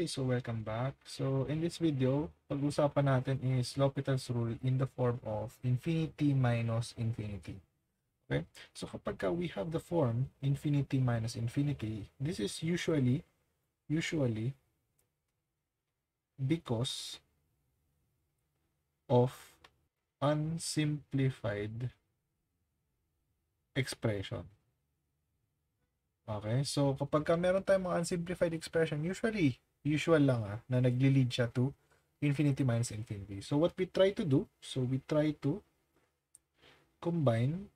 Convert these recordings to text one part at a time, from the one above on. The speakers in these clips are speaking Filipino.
Okay, so welcome back. So in this video, pag-usapan natin is L'Hopital's rule in the form of infinity minus infinity. Okay? So kapag we have the form infinity minus infinity, this is usually because of unsimplified expression. Okay? So kapag meron tayong mga unsimplified expression, usual lang na nagli-lead siya to infinity minus infinity. So what we try to do, we try to combine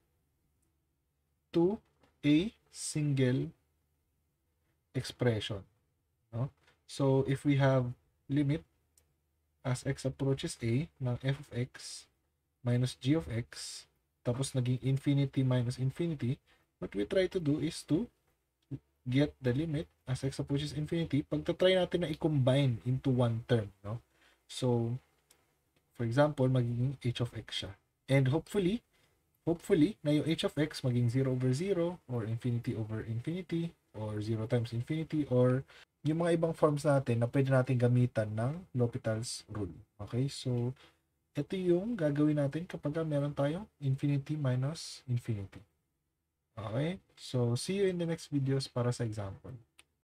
to a single expression. No? So if we have limit as x approaches a ng f of x minus g of x, tapos naging infinity minus infinity, what we try to do is to get the limit as x approaches infinity. Pagtatry natin na i-combine into one term. No? So, for example, magiging h of x siya. And hopefully, na yung h of x maging 0 over 0 or infinity over infinity or 0 times infinity or yung mga ibang forms natin na pwede natin gamitan ng L'Hopital's rule. Okay? So, ito yung gagawin natin kapag meron tayong infinity minus infinity. Okay? So, see you in the next videos para sa example.